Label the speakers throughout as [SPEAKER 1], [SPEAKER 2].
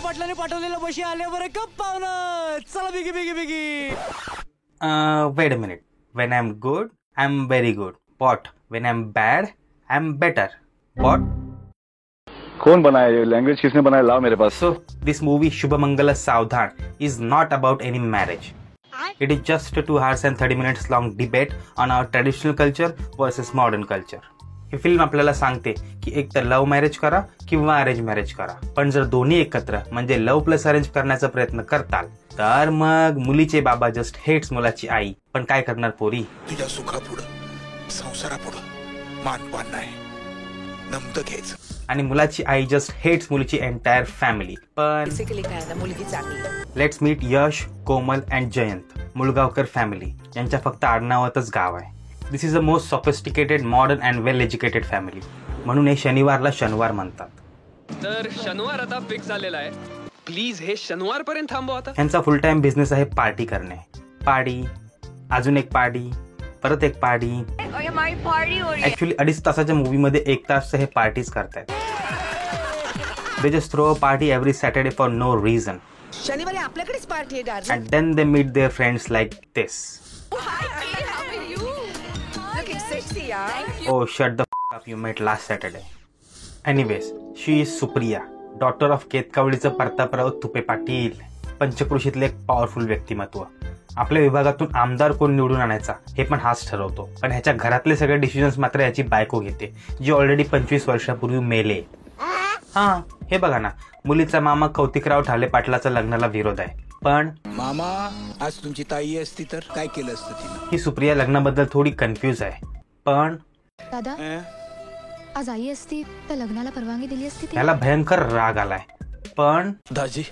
[SPEAKER 1] पाटलाने पाठवलेल्या बशी आल्या बरं गप पावलं. चला बिगी बिगी बिगी.
[SPEAKER 2] Wait a minute. When I'm good, I'm very good. What? When I'm bad, I'm better. What?
[SPEAKER 3] कौन बनाया ये लैंग्वेज? किसने बनाया? लाओ मेरे pass.
[SPEAKER 2] So, this movie Shubhamangala Saudhan is not about any marriage. It is just a 2 hours and 30 minutes long debate on our traditional culture versus modern culture. He film आपल्याला सांगते की एक तर लव्ह मॅरेज करा किंवा arrange marriage करा, पण जर दोन्ही एकत्र म्हणजे लव्ह प्लस अरेंज करण्याचा प्रयत्न करताल तर मग मुलीचे बाबा जस्ट हेट्स मुलाची आई. पण काय करणार पोरी?
[SPEAKER 4] तुझ्या सुखापुढं संसारापुढं मानपान नाही, नमतं घ्यायचं.
[SPEAKER 2] आणि मुलाची आई जस्ट हेट्स मुलीची एंटायर फॅमिली. पण
[SPEAKER 5] मुलगी चांगली.
[SPEAKER 2] Let's meet Yash, Komal and Jayant, Mulgaonkar family. यांच्या फक्त आडनावातच गाव आहे. This is a most sophisticated, modern and well educated family. म्हणून हे शनिवारला शनिवार म्हणतात.
[SPEAKER 6] तर शनिवार आता फिक्स झालेला आहे. प्लीज हे शनिवार पर्यंत थांबवा आता.
[SPEAKER 2] यांचा फुल टाइम बिझनेस आहे पार्टी करणे. पार्टी, अजून एक पार्टी, परत एक पार्टी. ऍक्च्युली 2.5 तासाच्या मूवी मध्ये 1 तास हे पार्टीज करतायत. They just throw a party every Saturday for no reason.
[SPEAKER 5] शनिवारी आपल्याकडेच पार्टी आहे darling.
[SPEAKER 2] And then they meet their friends like this. Oh, shut the f*** up, you met last Saturday. Anyways, she is Supriya, daughter of केतकावळीचं प्रतापराव तुपे पाटील, पंचक्रोशीतले एक powerful व्यक्तिमत्व. आपल्या विभागातून आमदार कोण निवडून आणायचा हे पण हाच ठरवतो. पण ह्याच्या घरातले सगळे डिसिजन्स मात्र याची बायको घेते, जी ऑलरेडी 25 वर्षापूर्वी मेले. हा, हे बघा ना, मुलीचा मामा कौतिकराव ठाले पाटलाचा लग्नाला विरोध आहे. पण
[SPEAKER 4] मामा, आज तुमची ताई असती तर काय केलं असतं तिनं?
[SPEAKER 2] ही सुप्रिया लग्नाबद्दल थोडी कन्फ्यूज आहे. पण
[SPEAKER 7] दादा, आज आई असती तर लग्नाला परवानगी दिली असती.
[SPEAKER 2] त्याला भयंकर राग आलाय. पण
[SPEAKER 8] दाजी,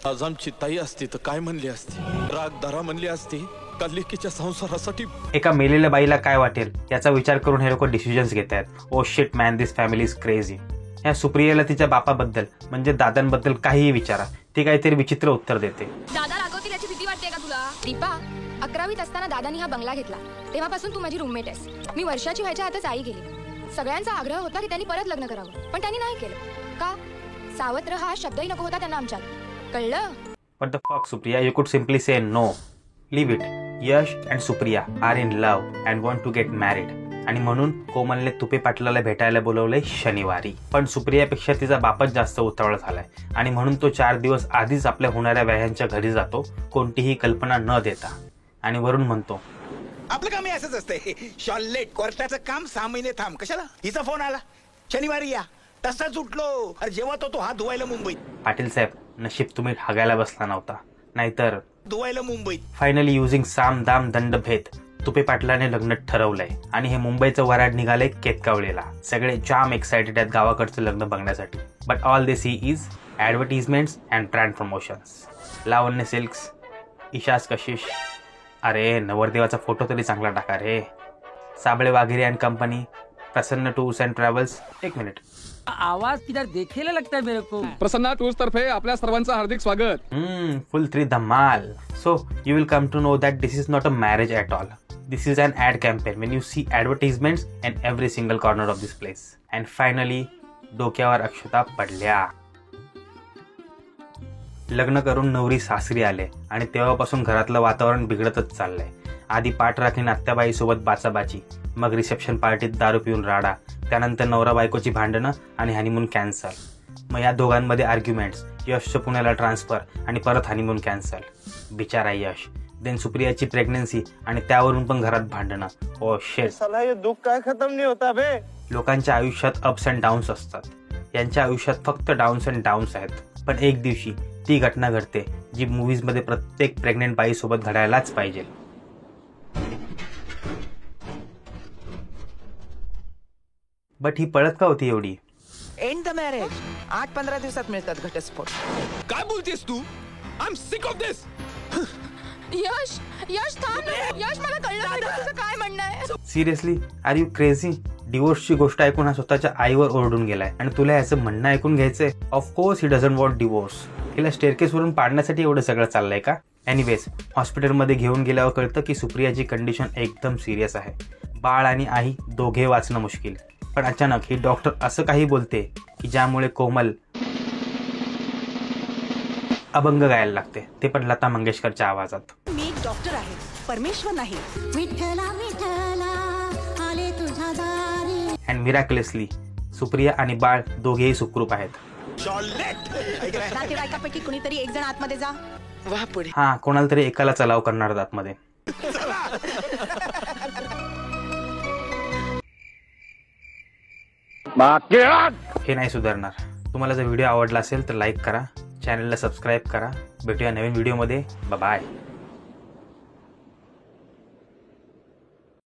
[SPEAKER 8] आज आमची ताई असती तर काय म्हणली असती? राग धरा म्हणली असती का लेकीच्या संसारासाठी?
[SPEAKER 2] एका मेलेल्या बाईला काय वाटेल याचा विचार करून हे लोक डिसिजन्स घेत आहेत. Oh shit man, this family is crazy. या सुप्रियाला तिच्या बापाबद्दल म्हणजे दादांबद्दल काहीही विचारा, ती काहीतरी विचित्र उत्तर देते.
[SPEAKER 7] दादा रागवतील याची भीती वाटते का तुला? दीपा, 11वीत असताना दादानी हा बंगला घेतला. तेव्हापासून तू माझी रूममेट आहेस. मी वर्षाची व्हायच्या आतच आई गेली. सगळ्यांचा आग्रह होता की त्यांनी परत लग्न करावं, पण त्यांनी नाही केलं. का? सावत्र हा शब्दही नको होता त्यांना आमच्यात. कळलं?
[SPEAKER 2] What the fuck, Supriya? You could simply say no. Leave it. Yash and Supriya are in love and want to get married. आणि म्हणून कोमलने तुपे पाटलाला भेटायला बोलवलंय शनिवारी. पण सुप्रियापेक्षा तिचा बापच जास्त उतावळा झालाय आणि म्हणून तो 4 दिवस आधीच आपल्या होणाऱ्या व्याह्यांच्या घरी जातो, कोणतीही कल्पना न देता. आणि वरून म्हणतो,
[SPEAKER 4] आपलं काम असंच असतंय. शॉलेट कोर्टाचं काम 6 महिने थांब. कशाला? हिचा फोन आला, शनिवारी या. तसाच उठलो. अरे जेव्हा तो हात धुवायला मुंबईत.
[SPEAKER 2] पाटील साहेब, नशीब तुम्ही हागायला बसला नव्हता, नाहीतर
[SPEAKER 4] धुवायला मुंबईत.
[SPEAKER 2] फायनली युझिंग साम दाम दंड भेद तुपे पाटलाने लग्न ठरवलंय आणि हे मुंबईचं वराड निघालंय केतकावळीला. सगळे जाम एक्साइटेड आहेत गावाकडचं लग्न बघण्यासाठी. But all they see is advertisements and brand promotions. Lavanya silks, इशास कशिश. अरे नवरदेवाचा फोटो तरी चांगला टाका रे. Sable Waghere and company, Prasanna tours and travels. 1 minute,
[SPEAKER 1] आवाज किधर देखेला लगता है मेरे को.
[SPEAKER 6] प्रसन्ना टूर्स तर्फे आपल्या सर्वांचं हार्दिक स्वागत.
[SPEAKER 2] फुल 3 धमाल. So you will come to know that this is not a marriage at all. This is an ad campaign when you see advertisements in every single corner of this place. And finally, डोक्यावर अक्षता पडल्या. लग्न करून नवरी सासरी आले आणि तेव्हापासून घरातलं वातावरण बिघडतच चाललंय. आधी पाठ राखीन आत्याबाई सोबत बाचाबाची, मग रिसेप्शन पार्टीत दारू पिऊन राडा, त्यानंतर नवरा बायकोची भांडणं आणि हनीमून कॅन्सल. मग या दोघांमध्ये आर्ग्युमेंट्स, यशचं पुण्याला ट्रान्सफर आणि परत हनीमून कॅन्सल. बिचारा यश. देन सुप्रियाची प्रेग्नन्सी आणि त्यावरून पण घरात भांडणं. ओ शिट,
[SPEAKER 3] साला ये दुख काय खतम नाही होता बे.
[SPEAKER 2] लोकांच्या आयुष्यात अप्स अँड डाऊन्स असतात. यांच्या आयुष्यात फक्त डाऊन्स अँड डाऊन्स आहेत. पण एक दिवशी ती घटना घडते जी मूवीज मध्ये प्रत्येक प्रेग्नेंट बाई सोबत घडायलाच पाहिजे. बट ही पळत का होती एवढी?
[SPEAKER 5] End the marriage. 8-15 दिवसात मिळतात घटस्फोट.
[SPEAKER 8] काय बोलतेस तू? I am sick of this.
[SPEAKER 7] Yash, Yash थांब. यश, मला कळलं नाही तुझं काय म्हणणं आहे.
[SPEAKER 2] Seriously, are you crazy? डिवोर्सची गोष्ट ऐकून हा स्वतःच्या आईवर ओरडून गेलाय आणि तुला याचं म्हणणं ऐकून घ्यायचंय? Of course he doesn't want divorce. हिला स्टेअरकेस वरून पाडण्यासाठी एवढं सगळं चाललंय का? एनिवेज, हॉस्पिटलमध्ये घेऊन गेल्यावर कळतं की सुप्रियाची कंडिशन एकदम सिरियस आहे. बाळ आणि आई दोघे वाचणं मुश्किल. पण अचानक ही डॉक्टर असं काही बोलते की ज्यामुळे कोमल अभंग गायला लागते, ते पण लता मंगेशकरच्या आवाजात.
[SPEAKER 5] मी एक डॉक्टर आहे, परमेश्वर नाही.
[SPEAKER 2] अँड मिरॅक्युलसली सुप्रिया आणि बाळ दोघेही सुखरूप आहेत.
[SPEAKER 5] नातेवाईकापैकी कुणीतरी एक जण आतमध्ये जा. वा पुढे.
[SPEAKER 2] हा, कोणाला तरी एकाला चलाव करणार आतमध्ये. हे नाही सुधारणार. तुम्हाला जर व्हिडिओ आवडला असेल तर लाईक करा, चॅनलला सबस्क्राईब करा. भेटूया नवीन व्हिडिओमध्ये. बाय.